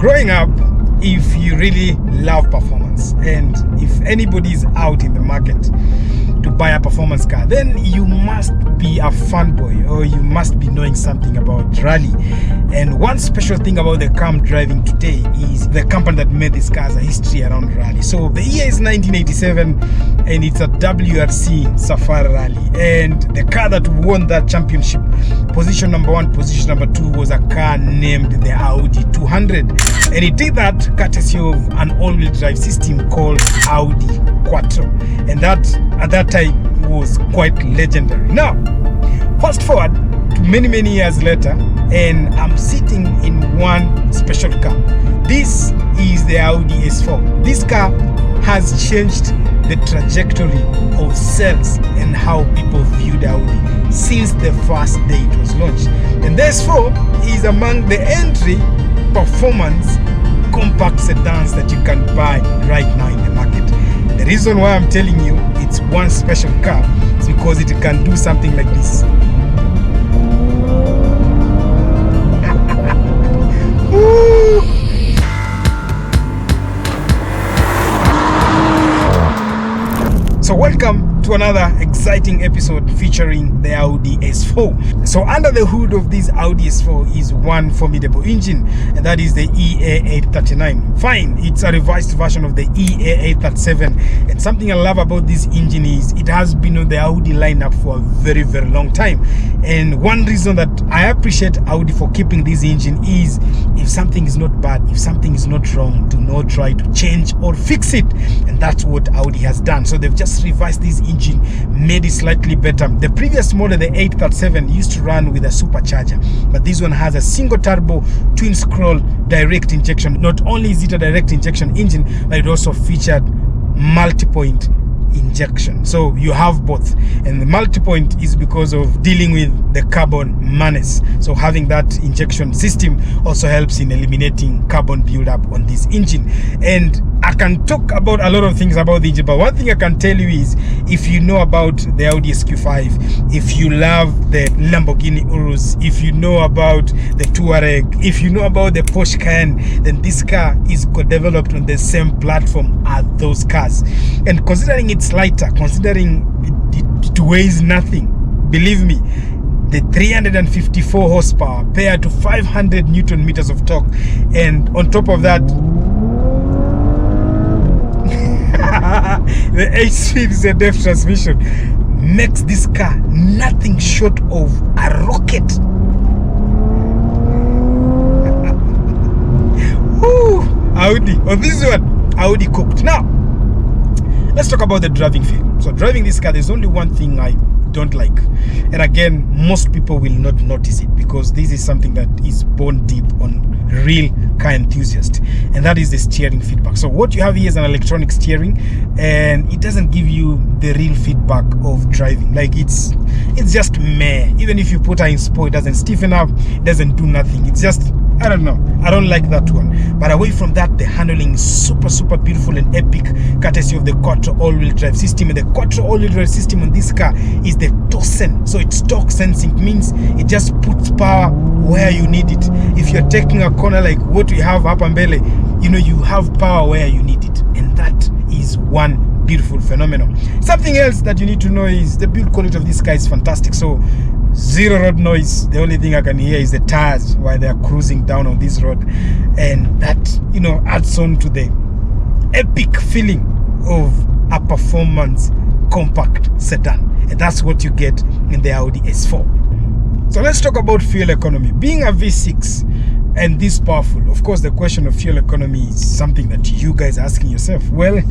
growing up, if you really love performance, and if anybody is out in the market to buy a performance car, then you must be a fanboy, or you must be knowing something about rally. And one special thing about the car I'm driving today is the company that made this car has a history around rally. So the year is 1987, and it's a WRC Safari Rally, and the car that won that championship, position number 1, position number 2, was a car named the Audi 200, and it did that courtesy of an all-wheel drive system called Audi Quattro, and that at that time was quite legendary. Now fast forward to many years later, and I'm sitting in one special car. This is the Audi S4. This car has changed the trajectory of sales and how people viewed Audi since the first day it was launched. And the S4 is among the entry performance compact sedans that you can buy right now in the market. The reason why I'm telling you it's one special car is because it can do something like this. So welcome to another exciting episode featuring the Audi S4. So under the hood of this Audi S4 is one formidable engine, and that is the EA839. Fine, it's a revised version of the EA837, and something I love about this engine is it has been on the Audi lineup for a very long time. And one reason that I appreciate Audi for keeping this engine is if something is not bad, if something is not wrong, do not try to change or fix it. And that's what Audi has done. So they've just revised this engine, made it slightly better. The previous model, the 837, used to run with a supercharger, but this one has a single turbo twin scroll direct injection. Not only is it a direct injection engine, but it also featured multi-point injection, so you have both. And the multi-point is because of dealing with the carbon menace, so having that injection system also helps in eliminating carbon buildup on this engine. And I can talk about a lot of things about the engine, but one thing I can tell you is if you know about the Audi SQ5, if you love the Lamborghini Urus, if you know about the Touareg, if you know about the Porsche Cayenne, then this car is co-developed on the same platform as those cars. And considering it's lighter, considering it weighs nothing, believe me, the 354 horsepower paired to 500 Newton meters of torque, and on top of that the 8-speed ZF transmission makes this car nothing short of a rocket. Woo! Audi. On this one, Audi cooked. Now, let's talk about the driving feel. So driving this car, there's only one thing I don't like, and again, most people will not notice it because this is something that is born deep on real car enthusiasts, and that is the steering feedback. So what you have here is an electronic steering, and it doesn't give you the real feedback of driving. Like it's just meh. Even if you put her in sport, it doesn't stiffen up, it doesn't do nothing. It's just, I don't know, I don't like that one. But away from that, the handling is super beautiful and epic, courtesy of the Quattro all-wheel drive system. And the Quattro all-wheel drive system on this car is the torsen, so it's torque sensing, means it just puts power where you need it. If you're taking a corner like what we have up Mbele, you know, you have power where you need it, and that is one beautiful phenomenon. Something else that you need to know is the build quality of this car is fantastic. So zero road noise. The only thing I can hear is the tires while they're cruising down on this road, and that, you know, adds on to the epic feeling of a performance compact sedan, and that's what you get in the Audi S4. So let's talk about fuel economy. Being a V6 and this powerful, of course the question of fuel economy is something that you guys are asking yourself. Well,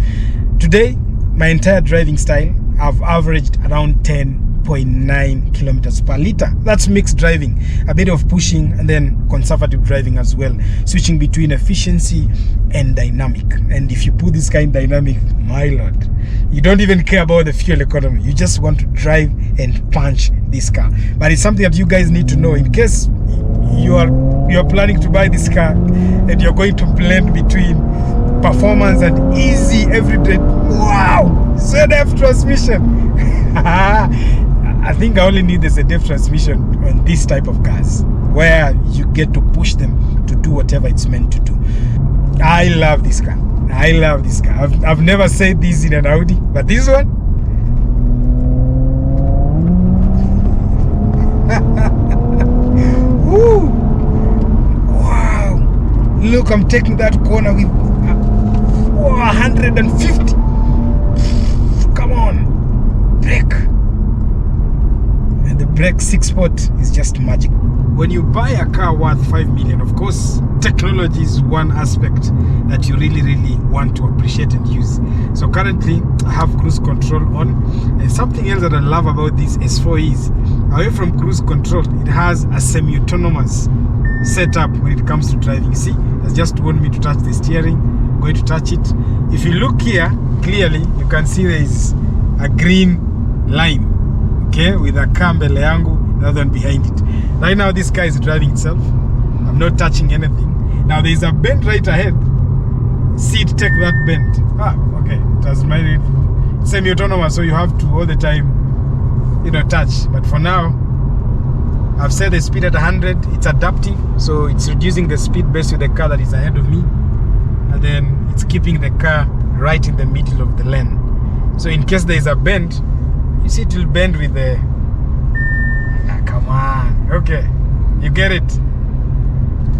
today my entire driving style, I've averaged around 10.9 kilometers per liter. That's mixed driving, a bit of pushing, and then conservative driving as well, switching between efficiency and dynamic. And if you put this kind of dynamic, my lord, you don't even care about the fuel economy. You just want to drive and punch this car. But it's something that you guys need to know in case you're planning to buy this car and you're going to blend between performance and easy everyday. Wow, ZF transmission. I think I only need the ZF transmission on this type of cars, where you get to push them to do whatever it's meant to do. I love this car. I love this car. I've never said this in an Audi, but this one, woo! Wow! Look, I'm taking that corner with 150. Come on, brake! And the brake 6-spot is just magic. When you buy a car worth 5 million, of course, technology is one aspect that you really want to appreciate and use. So currently, I have cruise control on. And something else that I love about this S4 is, away from cruise control, it has a semi-autonomous setup when it comes to driving. See, it's just want me to touch the steering. I'm going to touch it. If you look here, clearly, you can see there is a green line, okay, with a car mbele yangu, another one behind it. Right now, this car is driving itself. I'm not touching anything. Now, there is a bend right ahead. See it take that bend. Okay. It has made it semi-autonomous, so you have to all the time, touch. But for now, I've set the speed at 100. It's adapting, so it's reducing the speed based with the car that is ahead of me, and then it's keeping the car right in the middle of the lane. So in case there is a bend, you see it will bend with the. Come on. Okay, you get it.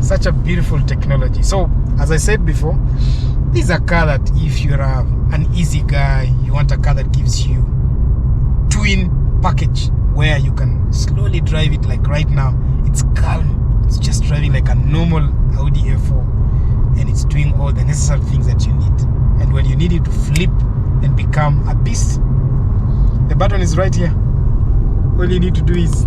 Such a beautiful technology. So as I said before, this is a car that if you're an easy guy, you want a car that gives you twin package where you can slowly drive it. Like right now, it's calm. It's just driving like a normal Audi A4, and it's doing all the necessary things that you need. And when you need it to flip and become a beast, the button is right here. All you need to do is,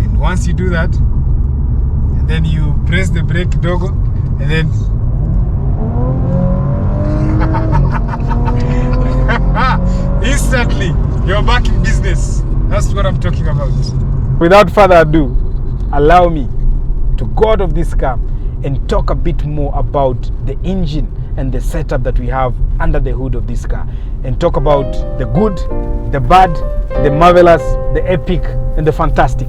and once you do that, and then you press the brake dogo, and then instantly you're back in business. That's what I'm talking about. Without further ado, allow me to go out of this car and talk a bit more about the engine and the setup that we have under the hood of this car, and talk about the good, the bad, the marvelous, the epic, and the fantastic.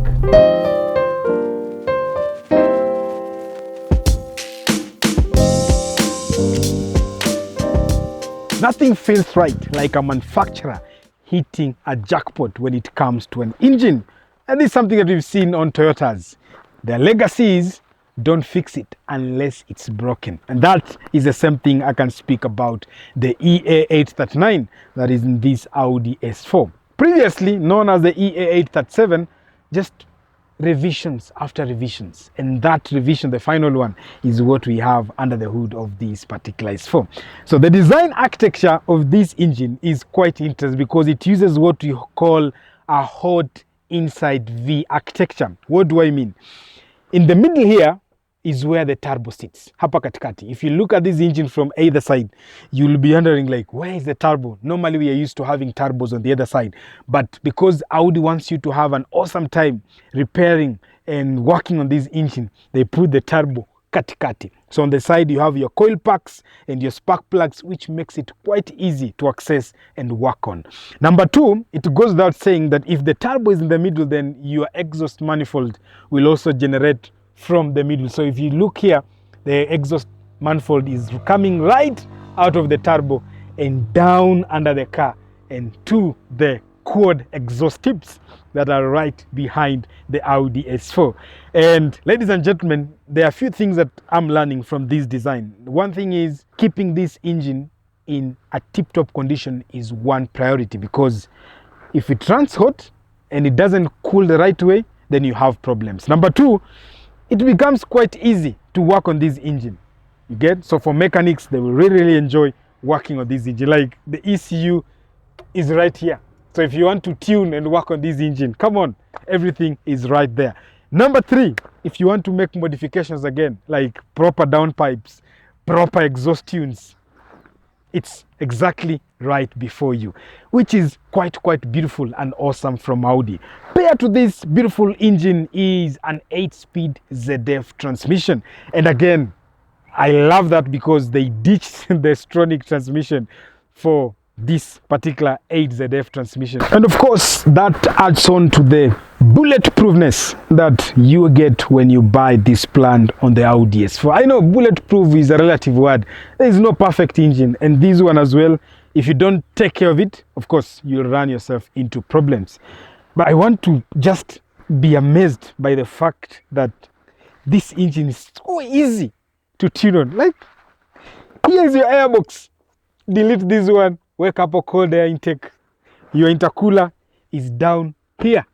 Nothing feels right like a manufacturer hitting a jackpot when it comes to an engine. And this is something that we've seen on Toyotas. Their legacy is don't fix it unless it's broken. And that is the same thing I can speak about the EA839 that is in this Audi S4. Previously known as the EA837, just revisions after revisions, and that revision, the final one, is what we have under the hood of this particular S4. So the design architecture of this engine is quite interesting because it uses what we call a hot inside V architecture. What do I mean? In the middle here is where the turbo sits, hapa katikati. If you look at this engine from either side, you'll be wondering like, where is the turbo? Normally we are used to having turbos on the other side, but because Audi wants you to have an awesome time repairing and working on this engine, they put the turbo katikati. So on the side you have your coil packs and your spark plugs, which makes it quite easy to access and work on. Number two, it goes without saying that if the turbo is in the middle, then your exhaust manifold will also generate from the middle. So if you look here, the exhaust manifold is coming right out of the turbo and down under the car and to the quad exhaust tips that are right behind the Audi S4. And ladies and gentlemen, there are a few things that I'm learning from this design. One thing is keeping this engine in a tip-top condition is one priority, because if it runs hot and it doesn't cool the right way, then you have problems. Number two, it becomes quite easy to work on this engine. You get? So for mechanics, they will really enjoy working on this engine. Like the ECU is right here. So if you want to tune and work on this engine, come on, everything is right there. Number three, if you want to make modifications again, like proper downpipes, proper exhaust tunes, it's exactly right before you, which is quite beautiful and awesome from Audi. Paired to this beautiful engine is an 8-speed ZF transmission. And again, I love that because they ditched the Stronic transmission for this particular 8ZF transmission. And of course, that adds on to the bulletproofness that you get when you buy this plant on the Audi S4. I know bulletproof is a relative word. There is no perfect engine, and this one as well, if you don't take care of it, of course, you'll run yourself into problems. But I want to just be amazed by the fact that this engine is so easy to tune on. Like, here's your airbox. Delete this one, wake up a cold air intake. Your intercooler is down here.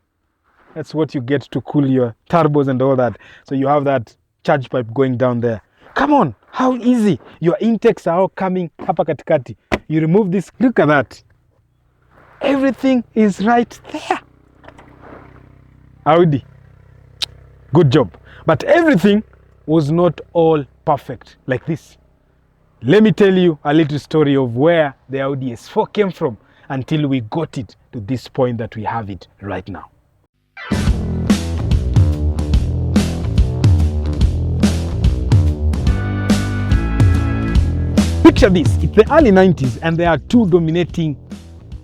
That's what you get to cool your turbos and all that. So you have that charge pipe going down there. Come on, how easy. Your intakes are all coming hapa katikati. You remove this, look at that. Everything is right there. Audi, good job. But everything was not all perfect like this. Let me tell you a little story of where the Audi S4 came from until we got it to this point that we have it right now. Picture this, it's the early 90s and there are two dominating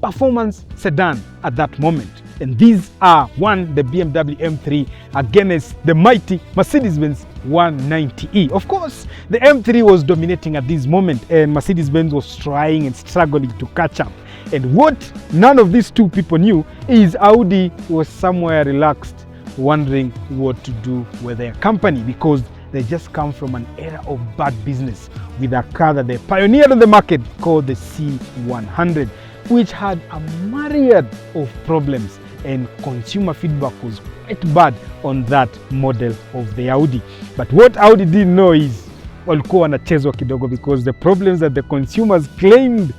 performance sedan at that moment. And these are one, the BMW M3 against the mighty Mercedes-Benz 190e. Of course, the M3 was dominating at this moment and Mercedes-Benz was trying and struggling to catch up. And what none of these two people knew is Audi was somewhere relaxed, wondering what to do with their company, because they just come from an era of bad business with a car that they pioneered on the market called the C100, which had a myriad of problems, and consumer feedback was quite bad on that model of the Audi. But what Audi didn't know is walikuwa wanachezwa kidogo, because the problems that the consumers claimed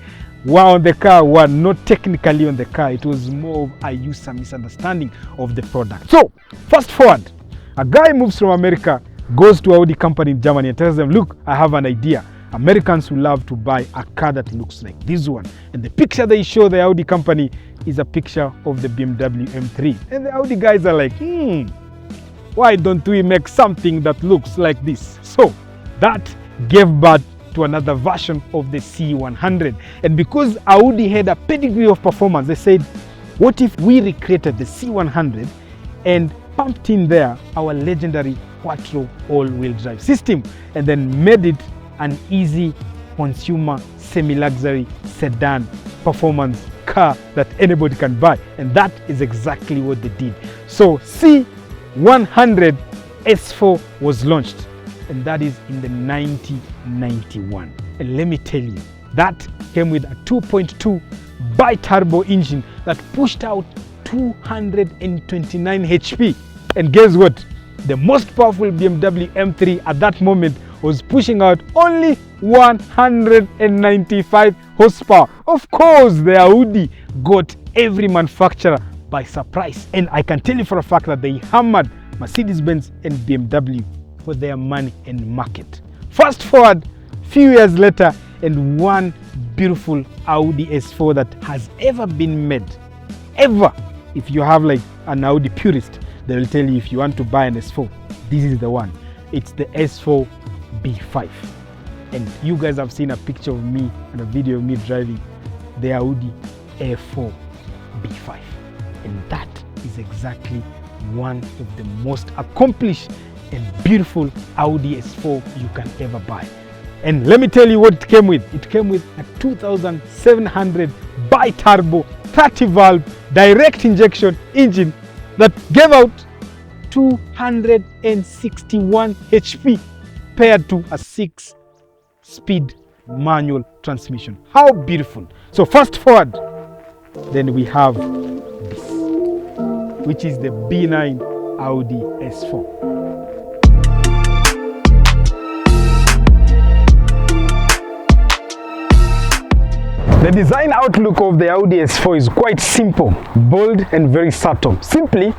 were on the car were not technically on the car. It was more of a user misunderstanding of the product. So fast forward, a guy moves from America, goes to Audi company in Germany and tells them, look, I have an idea. Americans will love to buy a car that looks like this one. And the picture they show the Audi company is a picture of the BMW M3. And the Audi guys are like, why don't we make something that looks like this? So that gave birth to another version of the C100. And because Audi had a pedigree of performance, they said, what if we recreated the C100 and pumped in there our legendary Quattro all-wheel drive system, and then made it an easy consumer semi-luxury sedan performance car that anybody can buy. And that is exactly what they did. So C100 S4 was launched, and that is in the 1991. And let me tell you, that came with a 2.2 bi-turbo engine that pushed out 229 HP. And guess what? The most powerful BMW M3 at that moment was pushing out only 195 horsepower. Of course, the Audi got every manufacturer by surprise. And I can tell you for a fact that they hammered Mercedes-Benz and BMW for their money and market. Fast forward a few years later, and one beautiful Audi S4 that has ever been made, ever. If you have like an Audi purist, they will tell you if you want to buy an S4, this is the one. It's the S4 B9. And you guys have seen a picture of me and a video of me driving the Audi S4 B9. And that is exactly one of the most accomplished and beautiful Audi S4 you can ever buy. And let me tell you what it came with. It came with a 2700 bi-turbo 30 valve direct injection engine that gave out 261 HP paired to a 6-speed manual transmission. How beautiful. So fast forward, then we have this, which is the B9 Audi S4. The design outlook of the Audi S4 is quite simple, bold and very subtle. Simply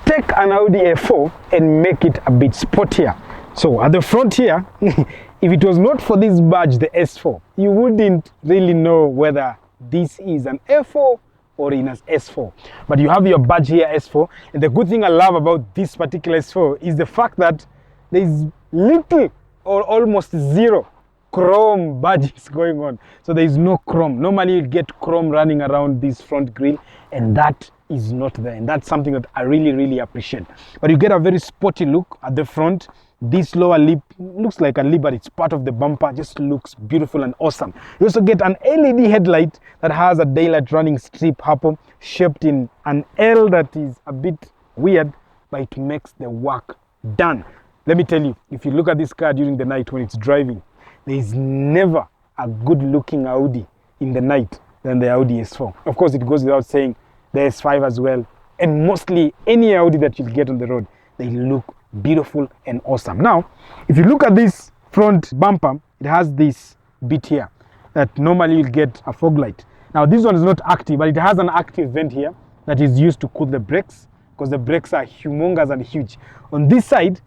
take an Audi A4 and make it a bit sportier. So at the front here, if it was not for this badge, the S4, you wouldn't really know whether this is an A4 or in an S4. But you have your badge here, S4. And the good thing I love about this particular S4 is the fact that there is little or almost zero chrome badges going on. So there is no chrome. Normally you get chrome running around this front grille, and that is not there, and that's something that I really appreciate. But you get a very sporty look at the front. This lower lip looks like a lip, but it's part of the bumper. Just looks beautiful and awesome. You also get an LED headlight that has a daylight running strip hapo, shaped in an L that is a bit weird, but it makes the work done. Let me tell you, if you look at this car during the night when it's driving, there is never a good looking Audi in the night than the Audi S4. Of course, it goes without saying, the S5 as well, and mostly any Audi that you'll get on the road, they look beautiful and awesome. Now, if you look at this front bumper, it has this bit here that normally you'll get a fog light. Now, this one is not active, but it has an active vent here that is used to cool the brakes, because the brakes are humongous and huge. On this side,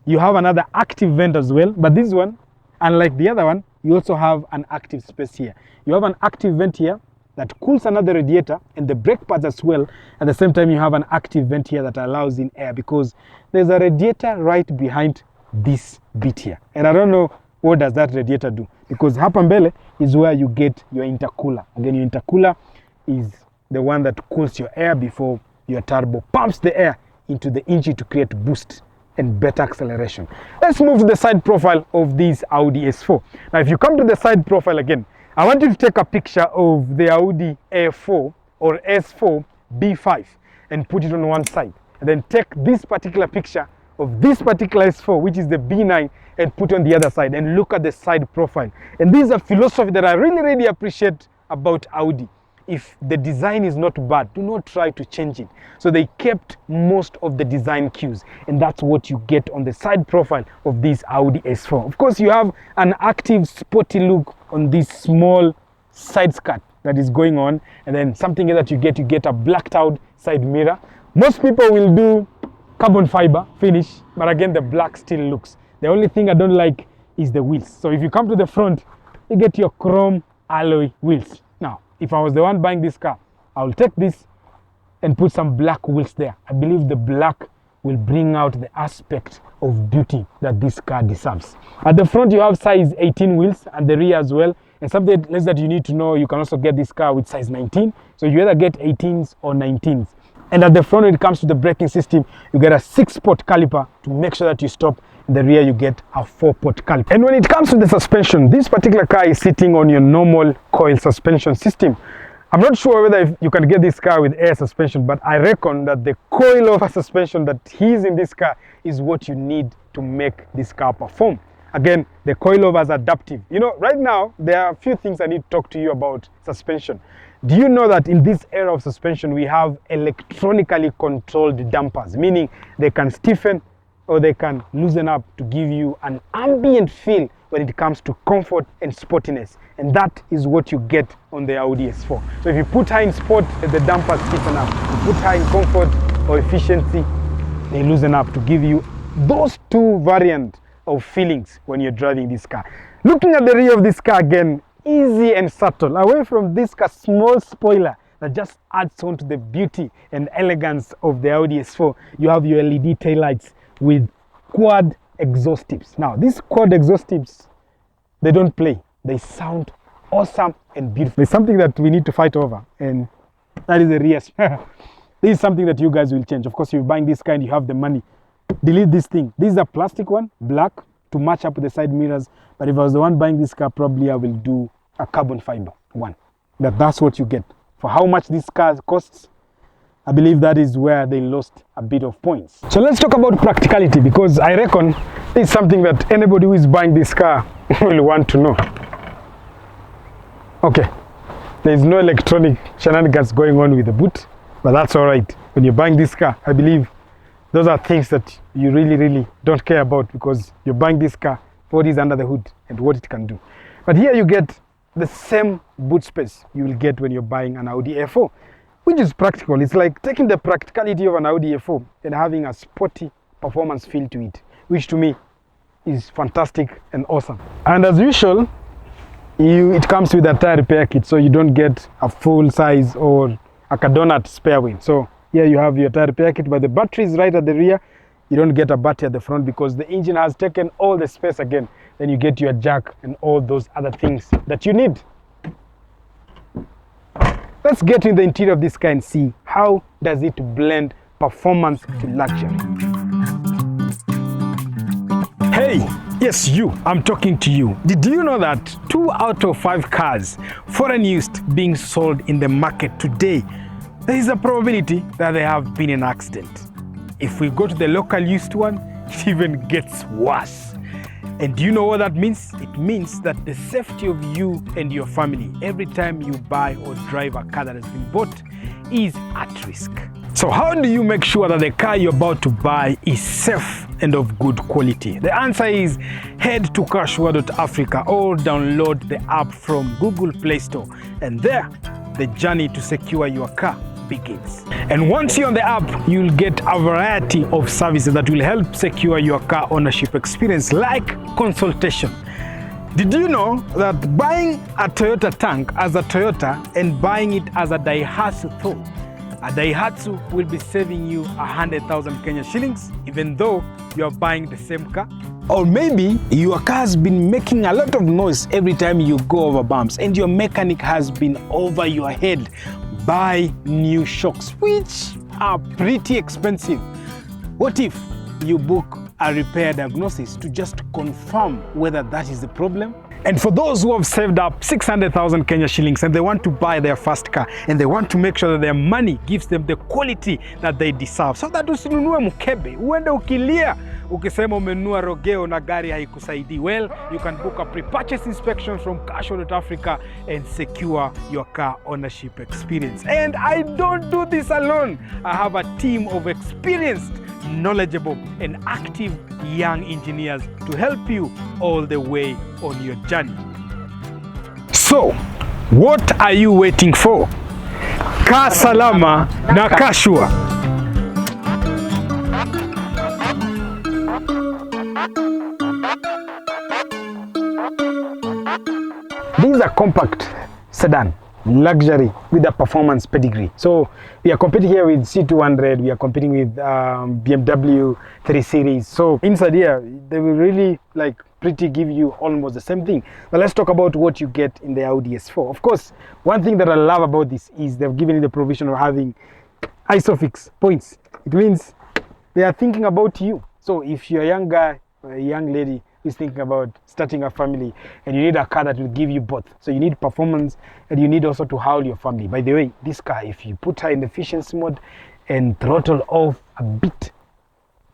you have another active vent as well, but this one, unlike the other one, you also have an active space here. You have an active vent here that cools another radiator and the brake pads as well. At the same time, you have an active vent here that allows in air, because there's a radiator right behind this bit here. And I don't know what does that radiator do, because hapa mbele is where you get your intercooler. Again, your intercooler is the one that cools your air before your turbo pumps the air into the engine to create boost and better acceleration. Let's move to the side profile of this Audi S4. Now, if you come to the side profile again, I want you to take a picture of the Audi A4 or S4 B5 and put it on one side. And then take this particular picture of this particular S4, which is the B9, and put on the other side, and look at the side profile. And this is a philosophy that I really appreciate about Audi. If the design is not bad, do not try to change it. So they kept most of the design cues, and that's what you get on the side profile of this Audi S4. Of course, you have an active sporty look on this small side skirt that is going on, and then something that you get a blacked out side mirror. Most people will do carbon fiber finish, but again, the black still looks. The only thing I don't like is the wheels. So if you come to the front, you get your chrome alloy wheels. Now, if I was the one buying this car, I will take this and put some black wheels there. I believe the black will bring out the aspect of beauty that this car deserves. At the front, you have size 18 wheels, and the rear as well. And something else that you need to know, you can also get this car with size 19. So you either get 18s or 19s. And at the front, when it comes to the braking system, you get a 6-port caliper to make sure that you stop. In the rear, you get a 4-port caliper. And when it comes to the suspension, this particular car is sitting on your normal coil suspension system. I'm not sure whether you can get this car with air suspension, but I reckon that the coil-over suspension that is in this car is what you need to make this car perform. Again, the coilover is adaptive. You know, right now, there are a few things I need to talk to you about suspension. Do you know that in this era of suspension, we have electronically controlled dampers, meaning they can stiffen or they can loosen up to give you an ambient feel when it comes to comfort and sportiness. And that is what you get on the Audi S4. So if you put her in sport, the dampers stiffen up. If you put her in comfort or efficiency, they loosen up to give you those two variants of feelings when you're driving this car. Looking at the rear of this car again, easy and subtle, away from this car, small spoiler that just adds on to the beauty and elegance of the Audi S4. You have your LED taillights with quad exhaust tips. Now, these quad exhaust tips, they don't play. They sound awesome and beautiful. It's something that we need to fight over, and that is the rear. This is something that you guys will change. Of course, if you're buying this car and you have the money, delete this thing. This is a plastic one, black, to match up with the side mirrors. But if I was the one buying this car, probably I will do a carbon fiber one. That's what you get. For how much this car costs, I believe that is where they lost a bit of points. So let's talk about practicality, because I reckon it's something that anybody who is buying this car will want to know. Okay, there's no electronic shenanigans going on with the boot, but that's all right. When you're buying this car, I believe those are things that you really don't care about, because you're buying this car for what is under the hood and what it can do. But here you get the same boot space you will get when you're buying an Audi A4, which is practical. It's like taking the practicality of an Audi A4 and having a sporty performance feel to it, which to me is fantastic and awesome. And as usual, it comes with a tire repair kit, so you don't get a full size or a donut spare wheel. So here you have your tire repair kit, but the battery is right at the rear. You don't get a battery at the front because the engine has taken all the space again. Then you get your jack and all those other things that you need. Let's get in the interior of this car and see how how does it blend performance to luxury. Hey, yes, you, I'm talking to you. Did you know that 2 out of 5 cars, foreign used, being sold in the market today, there is a probability that they have been in an accident? If we go to the local used one, it even gets worse. And do you know what that means? It means that the safety of you and your family every time you buy or drive a car that has been bought is at risk. So how do you make sure that the car you're about to buy is safe and of good quality? The answer is head to CARSURE.Africa or download the app from Google Play Store, and there the journey to secure your car begins. And once you're on the app, you'll get a variety of services that will help secure your car ownership experience, like consultation. Did you know that buying a Toyota tank as a Toyota and buying it as a Daihatsu Thor, a Daihatsu will be saving you 100,000 Kenya shillings, even though you're buying the same car? Or maybe your car has been making a lot of noise every time you go over bumps and your mechanic has been over your head. Buy new shocks, which are pretty expensive. What if you book a repair diagnosis to just confirm whether that is the problem? And for those who have saved up 600,000 Kenya shillings and they want to buy their first car and they want to make sure that their money gives them the quality that they deserve, so that usinunue mkebe, uende ukilia ukisema umenunua rogeo na gari haikusaidii. Well, you can book a pre-purchase inspection from CARSURE.Africa and secure your car ownership experience. And I don't do this alone. I have a team of experienced, knowledgeable and active young engineers to help you all the way on your journey. So, what are you waiting for? Kaa salama na CARSURE. This is a compact sedan, luxury with a performance pedigree. So we are competing here with C200, we are competing with BMW 3 Series. So inside here, they will really pretty give you almost the same thing. But let's talk about what you get in the Audi S4. Of course, one thing that I love about this is they've given you the provision of having ISOFIX points. It means they are thinking about you. So if you're a young guy or a young lady who's thinking about starting a family and you need a car that will give you both. So you need performance and you need also to howl your family. By the way, this car, if you put her in the efficiency mode and throttle off a bit,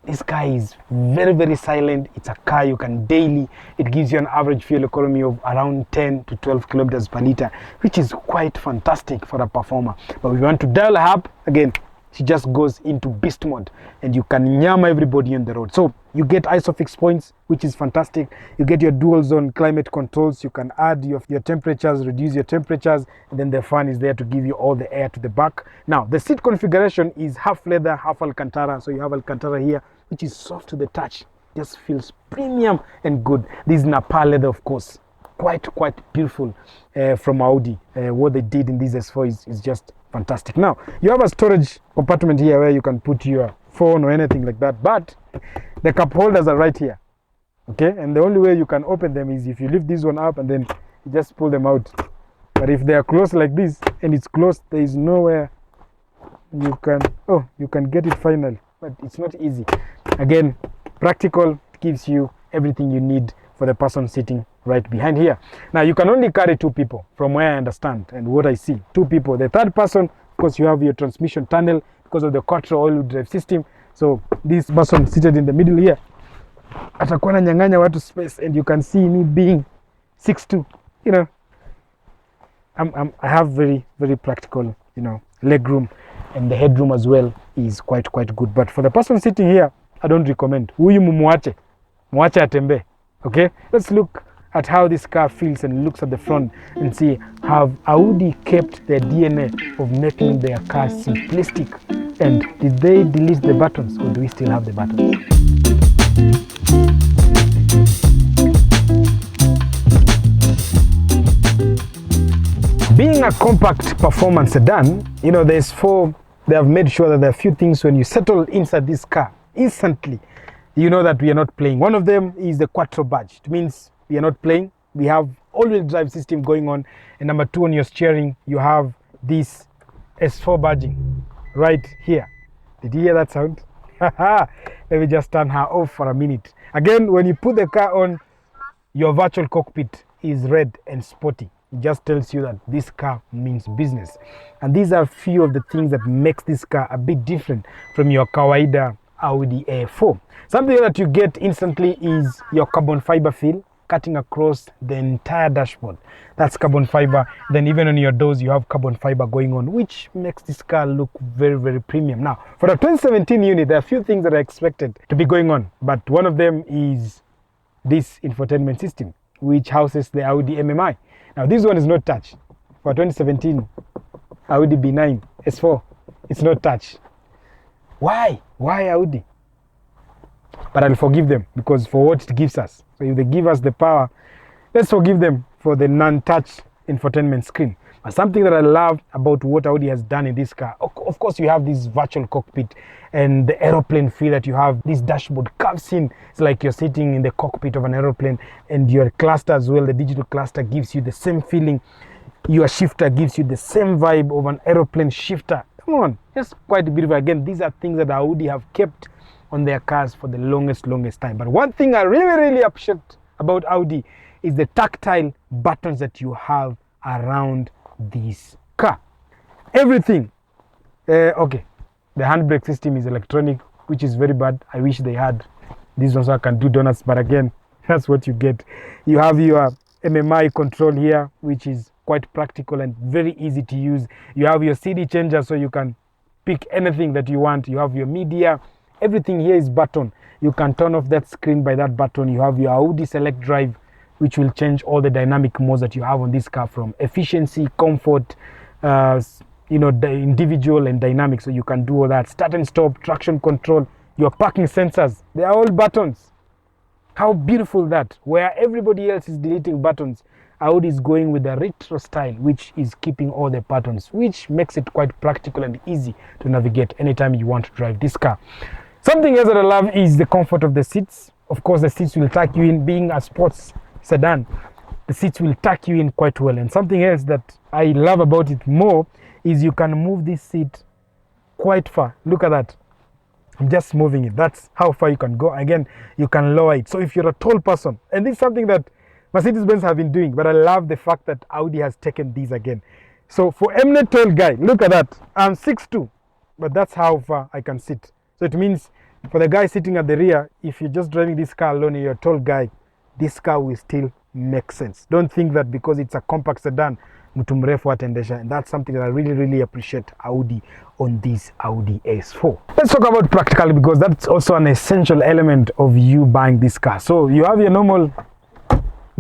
this car is very, very silent. It's a car you can daily. It gives you an average fuel economy of around 10 to 12 kilometers per liter, which is quite fantastic for a performer. But if you want to dial her up, again, she just goes into beast mode and you can nyama everybody on the road. So you get ISOFIX points, which is fantastic. You get your dual zone climate controls. You can add your temperatures, reduce your temperatures, and then the fan is there to give you all the air to the back. Now, the seat configuration is half leather, half Alcantara. So you have Alcantara here, which is soft to the touch. Just feels premium and good. This is Nappa leather, of course. Quite beautiful from Audi. What they did in this S4 is just fantastic. Now, you have a storage compartment here where you can put your phone or anything like that, but the cup holders are right here, okay? And the only way you can open them is if you lift this one up and then you just pull them out. But if they are closed like this and it's closed, there is nowhere you can get it finally, but it's not easy. Again, practical, gives you everything you need for the person sitting right behind here. Now, you can only carry 2 people from where I understand and what I see. 2 people. The third person, of course, you have your transmission tunnel because of the quattro all-wheel drive system. So this person seated in the middle here, atakuwa ananyang'anya watu space, and you can see me being 6'2". You know, I have very, very practical, leg room, and the headroom as well is quite good. But for the person sitting here, I don't recommend. Huyu mumuache atembe. Okay, let's look at how this car feels and looks at the front and see, have Audi kept their DNA of making their cars simplistic, and did they delete the buttons, or do we still have the buttons? Being a compact performance sedan, they have made sure that there are a few things when you settle inside this car, instantly you know that we are not playing. One of them is the quattro badge. It means we are not playing. We have all-wheel drive system going on. And number 2, on your steering, you have this S4 badging. right here. Did you hear that sound? Let me just turn her off for a minute. Again, when you put the car on, your virtual cockpit is red and spotty. It just tells you that this car means business. And these are a few of the things that makes this car a bit different from your kawaida Audi A4. Something that you get instantly is your carbon fiber feel cutting across the entire dashboard. That's carbon fiber. Then even on your doors, you have carbon fiber going on, which makes this car look very, very premium. Now, for a 2017 unit, there are a few things that are expected to be going on, but one of them is this infotainment system, which houses the Audi MMI. Now, this one is not touch. For 2017 Audi B9 S4, it's not touch. Why Audi? But I'll forgive them, because for what it gives us. So if they give us the power, let's forgive them for the non-touch infotainment screen. But something that I love about what Audi has done in this car, of course, you have this virtual cockpit and the aeroplane feel that you have. This dashboard curves in. It's like you're sitting in the cockpit of an aeroplane, and your cluster as well, the digital cluster, gives you the same feeling. Your shifter gives you the same vibe of an aeroplane shifter. Come on, it's quite beautiful. Again, these are things that Audi have kept on their cars for the longest time. But one thing I really appreciate about Audi is the tactile buttons that you have around this car. Everything. Okay, the handbrake system is electronic, which is very bad. I wish they had this one so I can do donuts, but again, that's what you get. You have your MMI control here, which is quite practical and very easy to use. You have your CD changer, so you can pick anything that you want. You have your media. Everything here is button. You can turn off that screen by that button. You have your Audi Select Drive, which will change all the dynamic modes that you have on this car, from efficiency, comfort, the individual and dynamic. So you can do all that. Start and stop, traction control, your parking sensors. They are all buttons. How beautiful that. Where everybody else is deleting buttons, Audi is going with the retro style, which is keeping all the buttons, which makes it quite practical and easy to navigate anytime you want to drive this car. Something else that I love is the comfort of the seats. Of course, the seats will tuck you in. Being a sports sedan, the seats will tuck you in quite well. And something else that I love about it more is you can move this seat quite far. Look at that. I'm just moving it. That's how far you can go. Again, you can lower it. So if you're a tall person, and this is something that Mercedes-Benz have been doing, but I love the fact that Audi has taken these again. So for Mnet tall guy, look at that. I'm 6'2", but that's how far I can sit. So it means for the guy sitting at the rear, if you're just driving this car alone and you're a tall guy, this car will still make sense. Don't think that because it's a compact sedan, mtu mrefu ataendesha. And that's something that I really appreciate Audi on this Audi S4. Let's talk about practicality, because that's also an essential element of you buying this car. So you have your normal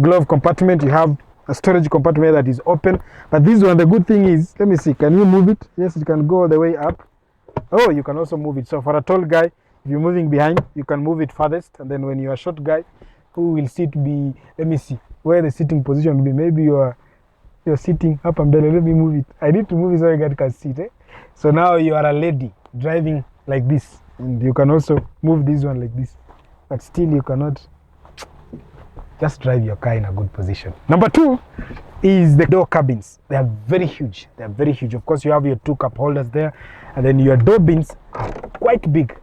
glove compartment, you have a storage compartment that is open, but this one, the good thing is, let me see, can you move it? Yes, it can go all the way up. Oh, you can also move it. So for a tall guy, if you're moving behind, you can move it farthest. And then when you're a short guy who will sit be, let me see where the sitting position will be. Maybe you're sitting up and down. Let me move it. I need to move it so you can sit. So now you are a lady driving like this, and you can also move this one like this, but still you cannot just drive your car in a good position. Number two is the door cabins. They are very huge. Of course, you have your 2 cup holders there, and then your door bins are quite big.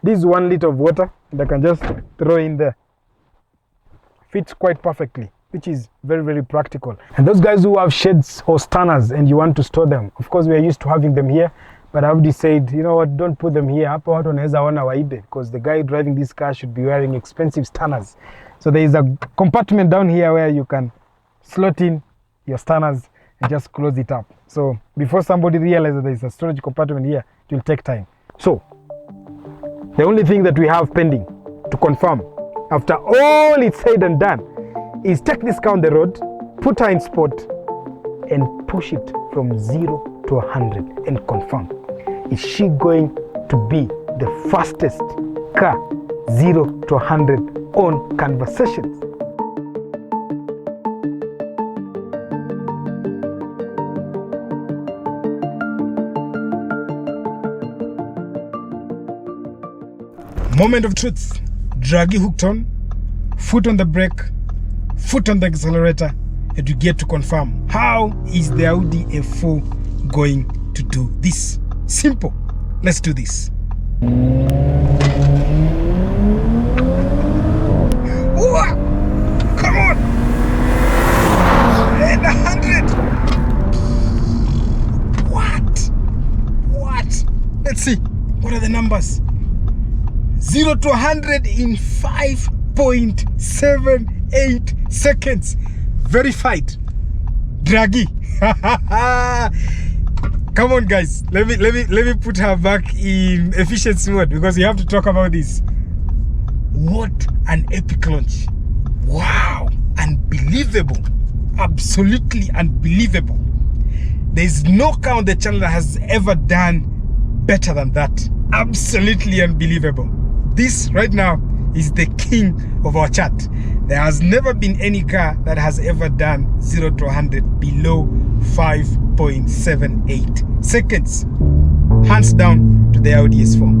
This is 1 liter of water that I can just throw in there. Fits quite perfectly, which is very practical. And those guys who have sheds or stanners and you want to store them, of course we are used to having them here, but I've decided, you know what, don't put them here. Hapo watu wanaweza ona waibe, because the guy driving this car should be wearing expensive stanners. So there is a compartment down here where you can slot in your stanners and just close it up. So before somebody realizes there is a storage compartment here, it will take time. So the only thing that we have pending to confirm, after all it's said and done, is take this car on the road, put her in sport, and push it from 0 to 100 and confirm. Is she going to be the fastest car 0 to 100 on Conversations? Moment of truth. Draggy hooked on, foot on the brake, foot on the accelerator, and you get to confirm how is the Audi A4 going to do this. Simple. Let's do this. Whoa! Come on! And 100! What? Let's see. What are the numbers? 0 to 100 in 5.78 seconds. Verified. Draghi. Come on, guys. Let me put her back in efficiency mode because we have to talk about this. What an epic launch. Wow. Unbelievable. Absolutely unbelievable. There's no car on the channel that has ever done better than that. Absolutely unbelievable. This right now is the king of our chat. There has never been any car that has ever done 0 to 100 below 5.78 seconds. Hands down to the Audi S4.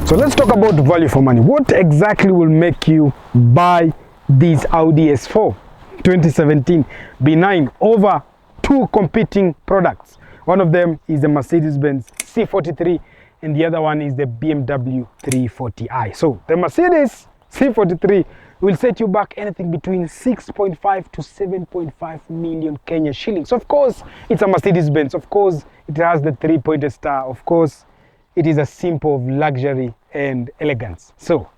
So let's talk about value for money. What exactly will make you buy this Audi S4 2017 B9 over two competing products? One of them is the Mercedes-Benz C43 and the other one is the BMW 340i. So the Mercedes C43 will set you back anything between 6.5 to 7.5 million Kenya shillings. Of course, it's a Mercedes-Benz. Of course, it has the 3-pointed star. Of course, it is a symbol of luxury and elegance. So,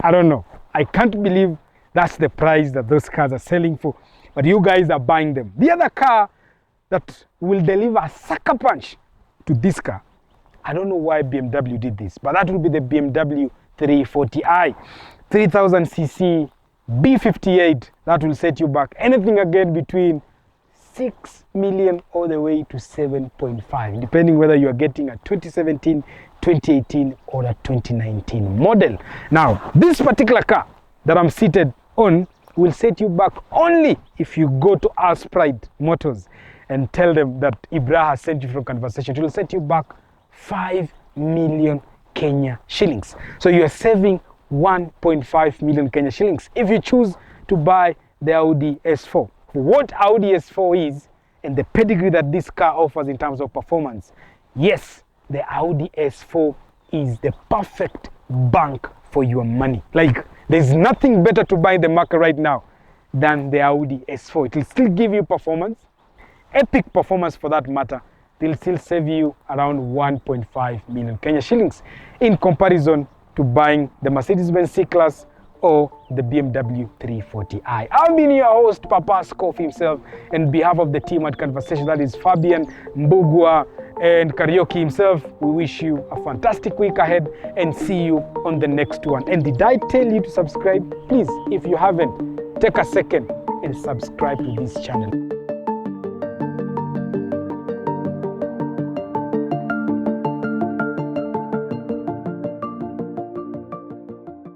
I don't know. I can't believe that's the price that those cars are selling for. But you guys are buying them. The other car that will deliver a sucker punch to this car, I don't know why BMW did this, but that will be the BMW 340i. 3000cc B58. That will set you back anything again between 6 million all the way to 7.5, depending whether you are getting a 2017, 2018 or a 2019 model. Now, this particular car that I'm seated on will set you back only if you go to Ask Pride Motors and tell them that Ibra has sent you from Conversation. It will set you back 5 million Kenya shillings. So you are saving 1.5 million Kenya shillings if you choose to buy the Audi S4. What Audi S4 is and the pedigree that this car offers in terms of performance, yes, the Audi S4 is the perfect bank for your money. Like, there's nothing better to buy in the market right now than the Audi S4. It will still give you performance, epic performance for that matter. It will still save you around 1.5 million Kenya shillings in comparison to buying the Mercedes-Benz C-Class or the BMW 340i. I've been your host, Papa Scoff himself, and on behalf of the team at Conversation, that is Fabian, Mbugua, and Karaoke himself, we wish you a fantastic week ahead and see you on the next one. And did I tell you to subscribe? Please, if you haven't, take a second and subscribe to this channel.